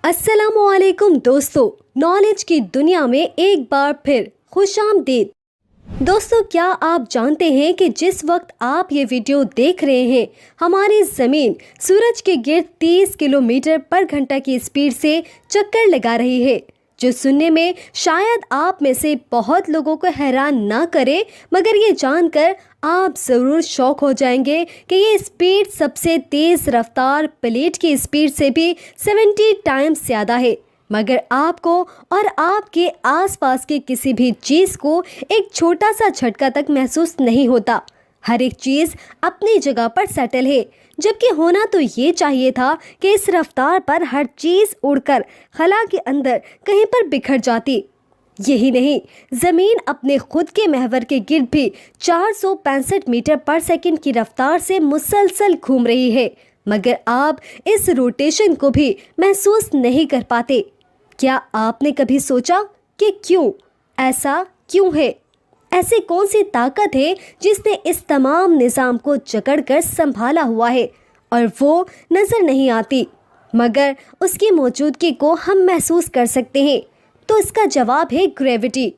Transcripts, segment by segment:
अस्सलाम वालेकुम दोस्तों, नॉलेज की दुनिया में एक बार फिर खुशामदीद। दोस्तों, क्या आप जानते हैं कि जिस वक्त आप ये वीडियो देख रहे हैं, हमारी ज़मीन सूरज के गिर्द 30 किलोमीटर पर घंटा की स्पीड से चक्कर लगा रही है, जो सुनने में शायद आप में से बहुत लोगों को हैरान ना करे, मगर ये जानकर आप ज़रूर शॉक हो जाएंगे कि ये स्पीड सबसे तेज़ रफ्तार प्लेट की स्पीड से भी 70 टाइम्स ज़्यादा है। मगर आपको और आपके आसपास के किसी भी चीज़ को एक छोटा सा झटका तक महसूस नहीं होता। हर एक चीज़ अपनी जगह पर सेटल है, जबकि होना तो ये चाहिए था कि इस रफ्तार पर हर चीज़ उड़कर खला के अंदर कहीं पर बिखर जाती। यही नहीं, ज़मीन अपने खुद के महवर के गिर्द भी 465 मीटर पर सेकंड की रफ्तार से मुसलसल घूम रही है, मगर आप इस रोटेशन को भी महसूस नहीं कर पाते। क्या आपने कभी सोचा कि क्यों ऐसा क्यों है? ऐसी कौन सी ताकत है जिसने इस तमाम निज़ाम को जकड़कर संभाला हुआ है और वो नज़र नहीं आती, मगर उसकी मौजूदगी को हम महसूस कर सकते हैं? तो इसका जवाब है ग्रेविटी,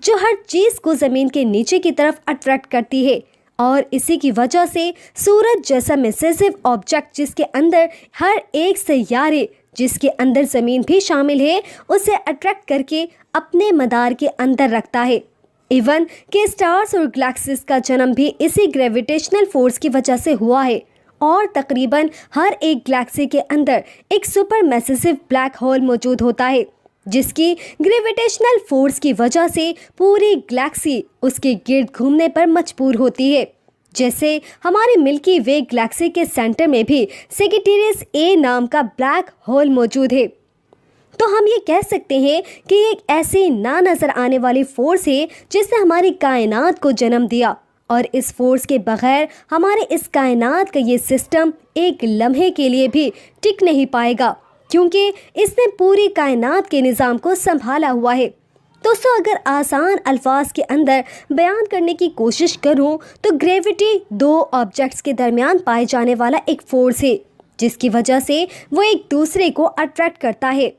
जो हर चीज़ को ज़मीन के नीचे की तरफ अट्रैक्ट करती है। और इसी की वजह से सूरज जैसा मैसिव ऑब्जेक्ट, जिसके अंदर हर एक सैयारे, जिसके अंदर ज़मीन भी शामिल है, उसे अट्रैक्ट करके अपने मदार के अंदर रखता है। इवन के स्टार्स और गैलेक्सीज का जन्म भी इसी ग्रेविटेशनल फोर्स की वजह से हुआ है। और तकरीबन हर एक गैलेक्सी के अंदर एक सुपर मैसिव ब्लैक होल मौजूद होता है, जिसकी ग्रेविटेशनल फोर्स की वजह से पूरी गैलेक्सी उसके गिर्द घूमने पर मजबूर होती है। जैसे हमारे मिल्की वे गैलेक्सी के सेंटर में भी सेजिटेरियस ए नाम का ब्लैक होल मौजूद है। तो हम ये कह सकते हैं कि एक ऐसी ना नज़र आने वाली फोर्स है जिसने हमारी कायनात को जन्म दिया, और इस फोर्स के बगैर हमारे इस कायनात का ये सिस्टम एक लम्हे के लिए भी टिक नहीं पाएगा, क्योंकि इसने पूरी कायनात के निज़ाम को संभाला हुआ है। दोस्तों, अगर आसान अल्फाज के अंदर बयान करने की कोशिश करूं, तो ग्रेविटी दो ऑब्जेक्ट्स के दरमियान पाए जाने वाला एक फोर्स है, जिसकी वजह से वो एक दूसरे को अट्रैक्ट करता है।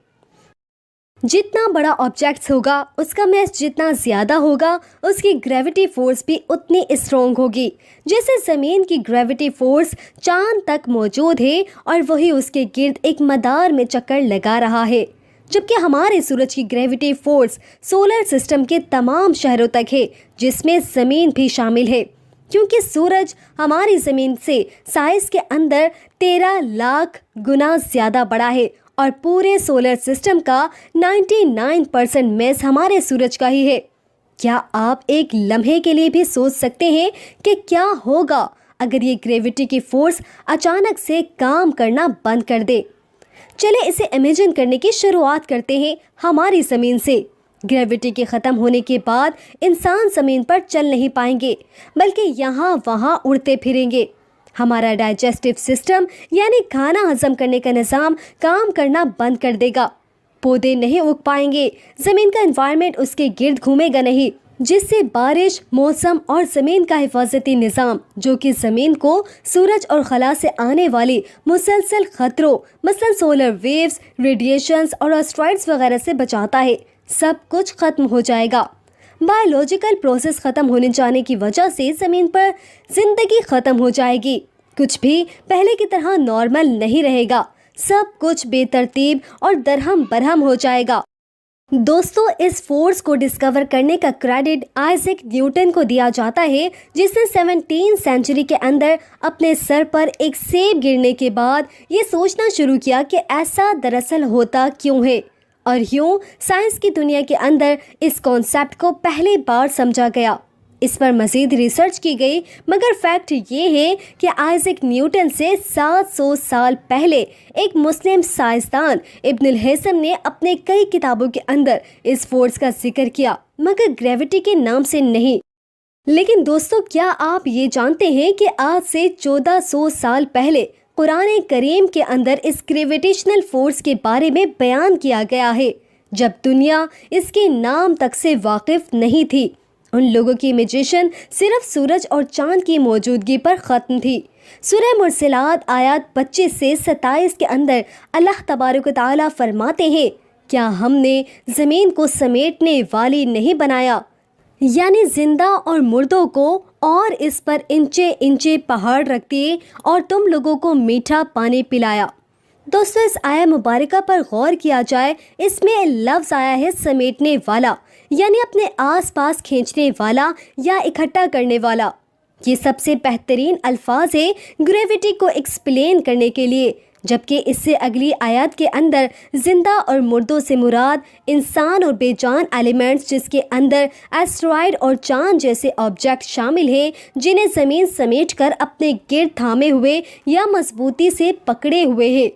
जितना बड़ा ऑब्जेक्ट्स होगा, उसका मास जितना ज़्यादा होगा, उसकी ग्रेविटी फोर्स भी उतनी स्ट्रॉन्ग होगी। जैसे ज़मीन की ग्रेविटी फोर्स चांद तक मौजूद है और वही उसके गिर्द एक मदार में चक्कर लगा रहा है, जबकि हमारे सूरज की ग्रेविटी फोर्स सोलर सिस्टम के तमाम शहरों तक है, जिसमें ज़मीन भी शामिल है, क्योंकि सूरज हमारी ज़मीन से साइज़ के अंदर 13 लाख गुना ज़्यादा बड़ा है, और पूरे सोलर सिस्टम का 99% मैस हमारे सूरज का ही है। क्या आप एक लम्हे के लिए भी सोच सकते हैं कि क्या होगा अगर ये ग्रेविटी की फोर्स अचानक से काम करना बंद कर दे? चले इसे इमेजिन करने की शुरुआत करते हैं हमारी ज़मीन से। ग्रेविटी के ख़त्म होने के बाद इंसान ज़मीन पर चल नहीं पाएंगे, बल्कि यहाँ वहाँ उड़ते फिरेंगे। हमारा डाइजेस्टिव सिस्टम यानी खाना हजम करने का निज़ाम काम करना बंद कर देगा। पौधे नहीं उग पाएंगे, ज़मीन का एनवायरनमेंट उसके गिर्द घूमेगा नहीं, जिससे बारिश, मौसम और ज़मीन का हिफाजती निज़ाम, जो कि ज़मीन को सूरज और खला से आने वाली मुसलसल ख़तरों मसलन सोलर वेव्स, रेडिएशंस और एस्ट्रॉइड्स वगैरह से बचाता है, सब कुछ ख़त्म हो जाएगा। बायोलॉजिकल प्रोसेस ख़त्म होने जाने की वजह से ज़मीन पर ज़िंदगी ख़त्म हो जाएगी। कुछ भी पहले की तरह नॉर्मल नहीं रहेगा, सब कुछ बेतरतीब और दरहम बरहम हो जाएगा। दोस्तों, इस फोर्स को डिस्कवर करने का क्रेडिट आइजैक न्यूटन को दिया जाता है, जिसने 17वीं सेंचुरी के अंदर अपने सर पर एक सेब गिरने के बाद ये सोचना शुरू किया कि ऐसा दरअसल होता क्यों है, और यूँ साइंस की दुनिया के अंदर इस कॉन्सेप्ट को पहली बार समझा गया। इस पर मज़ीद रिसर्च की गई, मगर फैक्ट ये है कि आइजैक न्यूटन से 700 साल पहले एक मुस्लिम साइंसदान इब्नुल हैसम ने अपने कई किताबों के अंदर इस फोर्स का जिक्र किया, मगर ग्रेविटी के नाम से नहीं। लेकिन दोस्तों, क्या आप ये जानते हैं कि आज से 1400 साल पहले कुरान करीम के अंदर इस ग्रेविटेशनल फोर्स के बारे में बयान किया गया है, जब दुनिया इसके नाम तक से वाकिफ नहीं थी। उन लोगों की इमेजिनेशन सिर्फ सूरज और चांद की मौजूदगी पर ख़त्म थी। सूरह मुरसलात आयत 25 से 27 के अंदर अल्लाह तबारक व तआला फरमाते हैं, क्या हमने ज़मीन को समेटने वाली नहीं बनाया, यानी जिंदा और मुर्दों को, और इस पर इंचे इंचे पहाड़ रख दिए और तुम लोगों को मीठा पानी पिलाया। दोस्तों, इस आया मुबारका पर गौर किया जाए, इसमें लफ्ज़ आया है समेटने वाला, यानी अपने आस पास खींचने वाला या इकट्ठा करने वाला। ये सबसे बेहतरीन अल्फाज है ग्रेविटी को एक्सप्लेन करने के लिए, जबकि इससे अगली आयत के अंदर जिंदा और मुर्दों से मुराद इंसान और बेजान एलिमेंट्स, जिसके अंदर एस्टेरॉयड और चांद जैसे ऑब्जेक्ट शामिल हैं, जिन्हें ज़मीन समेट कर अपने गिर्द थामे हुए या मजबूती से पकड़े हुए है।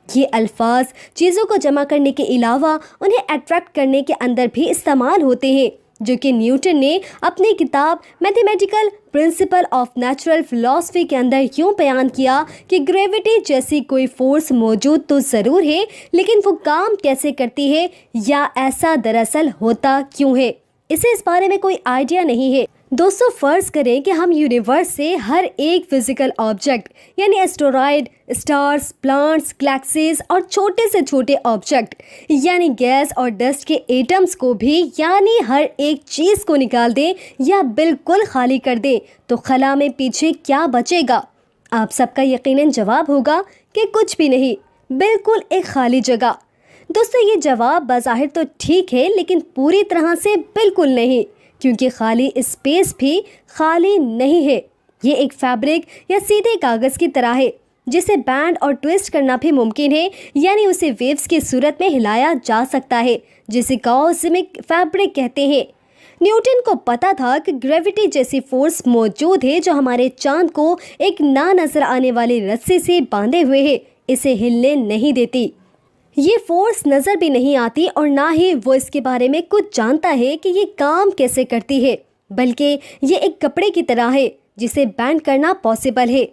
ये अल्फाज चीज़ों को जमा करने के अलावा उन्हें अट्रैक्ट करने के अंदर भी इस्तेमाल होते हैं, जो कि न्यूटन ने अपनी किताब mathematical principle of natural philosophy के अंदर यूँ बयान किया कि ग्रेविटी जैसी कोई फोर्स मौजूद तो ज़रूर है, लेकिन वो काम कैसे करती है या ऐसा दरअसल होता क्यों है, इसे इस बारे में कोई आइडिया नहीं है। दोस्तों, फ़र्ज़ करें कि हम यूनिवर्स से हर एक फिज़िकल ऑब्जेक्ट, यानी एस्टेरॉयड, स्टार्स, प्लांट्स, गैलेक्सीज और छोटे से छोटे ऑब्जेक्ट यानी गैस और डस्ट के एटम्स को भी, यानी हर एक चीज़ को निकाल दें या बिल्कुल खाली कर दें, तो खला में पीछे क्या बचेगा? आप सबका यकीनन जवाब होगा कि कुछ भी नहीं, बिल्कुल एक खाली जगह। दोस्तों, ये जवाब बज़ाहिर तो ठीक है, लेकिन पूरी तरह से बिल्कुल नहीं, क्योंकि खाली स्पेस भी खाली नहीं है। ये एक फैब्रिक या सीधे कागज़ की तरह है, जिसे बैंड और ट्विस्ट करना भी मुमकिन है, यानी उसे वेव्स की सूरत में हिलाया जा सकता है, जिसे कॉस्मिक फैब्रिक कहते हैं। न्यूटन को पता था कि ग्रेविटी जैसी फोर्स मौजूद है, जो हमारे चांद को एक ना नजर आने वाली रस्सी से बांधे हुए है, इसे हिलने नहीं देती। ये फोर्स नज़र भी नहीं आती और ना ही वो इसके बारे में कुछ जानता है कि ये काम कैसे करती है, बल्कि ये एक कपड़े की तरह है जिसे बैंड करना पॉसिबल है।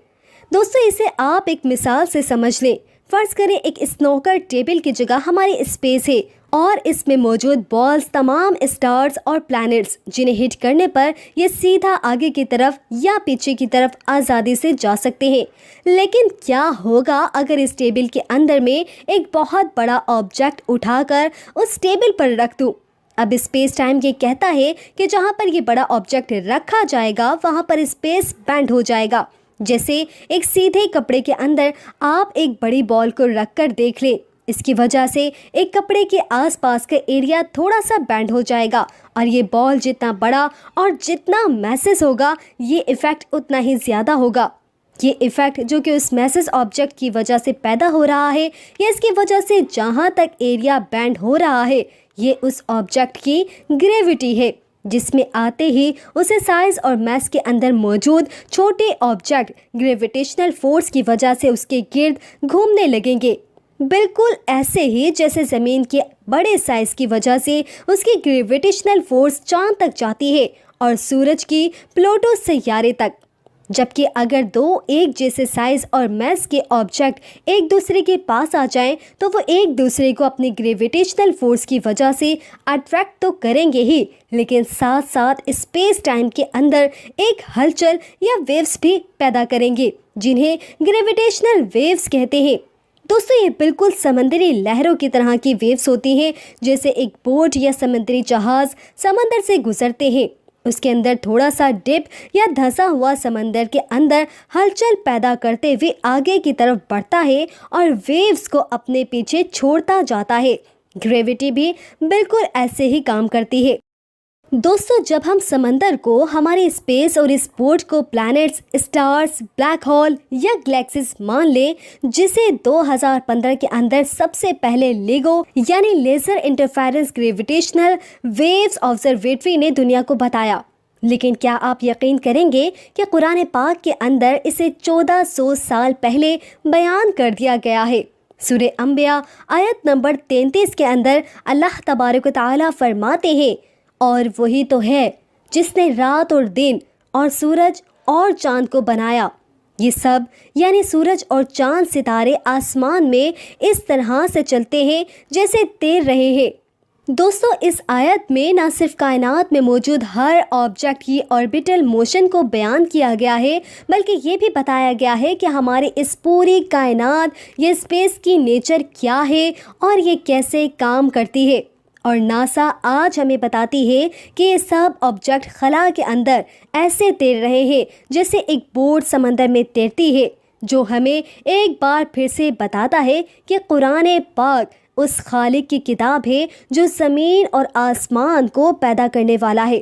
दोस्तों, इसे आप एक मिसाल से समझ लें। फ़र्ज़ करें एक स्नूकर टेबल की जगह हमारी स्पेस है और इसमें मौजूद बॉल्स तमाम स्टार्स और प्लैनेट्स, जिन्हें हिट करने पर ये सीधा आगे की तरफ या पीछे की तरफ आज़ादी से जा सकते हैं। लेकिन क्या होगा अगर इस टेबल के अंदर में एक बहुत बड़ा ऑब्जेक्ट उठाकर उस टेबल पर रख दूँ? अब स्पेस टाइम ये कहता है कि जहाँ पर ये बड़ा ऑब्जेक्ट रखा जाएगा वहाँ पर स्पेस बैंड हो जाएगा। जैसे एक सीधे कपड़े के अंदर आप एक बड़ी बॉल को रख कर देख लें, इसकी वजह से एक कपड़े के आसपास का एरिया थोड़ा सा बैंड हो जाएगा और ये बॉल जितना बड़ा और जितना मैसेज होगा, ये इफ़ेक्ट उतना ही ज़्यादा होगा। ये इफ़ेक्ट जो कि उस मैसेज ऑब्जेक्ट की वजह से पैदा हो रहा है या इसकी वजह से जहाँ तक एरिया बैंड हो रहा है, ये उस ऑब्जेक्ट की ग्रेविटी है, जिसमें आते ही उसे साइज़ और मास के अंदर मौजूद छोटे ऑब्जेक्ट ग्रेविटेशनल फोर्स की वजह से उसके गिर्द घूमने लगेंगे। बिल्कुल ऐसे ही जैसे ज़मीन के बड़े साइज़ की वजह से उसकी ग्रेविटेशनल फोर्स चांद तक जाती है और सूरज की प्लूटो सैयारे तक। जबकि अगर दो एक जैसे साइज़ और मास के ऑब्जेक्ट एक दूसरे के पास आ जाएं, तो वो एक दूसरे को अपनी ग्रेविटेशनल फोर्स की वजह से अट्रैक्ट तो करेंगे ही, लेकिन साथ साथ स्पेस टाइम के अंदर एक हलचल या वेव्स भी पैदा करेंगे, जिन्हें ग्रेविटेशनल वेव्स कहते हैं। दोस्तों, ये बिल्कुल समंदरी लहरों की तरह की वेव्स होती हैं। जैसे एक बोट या समंदरी जहाज़ समंदर से गुजरते हैं, उसके अंदर थोड़ा सा डिप या धंसा हुआ समंदर के अंदर हलचल पैदा करते हुए आगे की तरफ बढ़ता है और वेव्स को अपने पीछे छोड़ता जाता है। ग्रेविटी भी बिल्कुल ऐसे ही काम करती है। दोस्तों, जब हम समंदर को, हमारे स्पेस और इस बोट को प्लैनेट्स, स्टार्स, ब्लैक होल या गैलेक्सीज मान लें, जिसे 2015 के अंदर सबसे पहले लेगो यानी laser interference gravitational waves observatory ने दुनिया को बताया। लेकिन क्या आप यकीन करेंगे कि कुरान पाक के अंदर इसे 1400 साल पहले बयान कर दिया गया है। सूरह अंबिया आयत नंबर 33 के अंदर अल्लाह तबारक व तआला फरमाते हैं, और वही तो है जिसने रात और दिन और सूरज और चांद को बनाया। ये सब यानी सूरज और चांद सितारे आसमान में इस तरह से चलते हैं जैसे तैर रहे हैं। दोस्तों, इस आयत में न सिर्फ कायनात में मौजूद हर ऑब्जेक्ट की ऑर्बिटल मोशन को बयान किया गया है, बल्कि ये भी बताया गया है कि हमारे इस पूरी कायनात, ये स्पेस की नेचर क्या है और ये कैसे काम करती है। और नासा आज हमें बताती है कि ये सब ऑब्जेक्ट खला के अंदर ऐसे तैर रहे हैं जैसे एक बोट समंदर में तैरती है, जो हमें एक बार फिर से बताता है कि कुरान पाक उस खालिक की किताब है जो ज़मीन और आसमान को पैदा करने वाला है।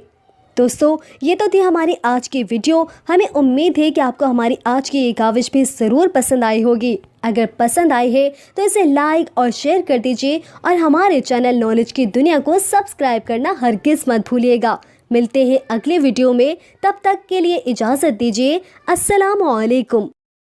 दोस्तों, ये तो थी हमारी आज की वीडियो। हमें उम्मीद है कि आपको हमारी आज की ये काविश भी ज़रूर पसंद आई होगी। अगर पसंद आई है तो इसे लाइक और शेयर कर दीजिए और हमारे चैनल नॉलेज की दुनिया को सब्सक्राइब करना हरगिज़ मत भूलिएगा। मिलते हैं अगले वीडियो में, तब तक के लिए इजाज़त दीजिए। अस्सलामु अलैकुम।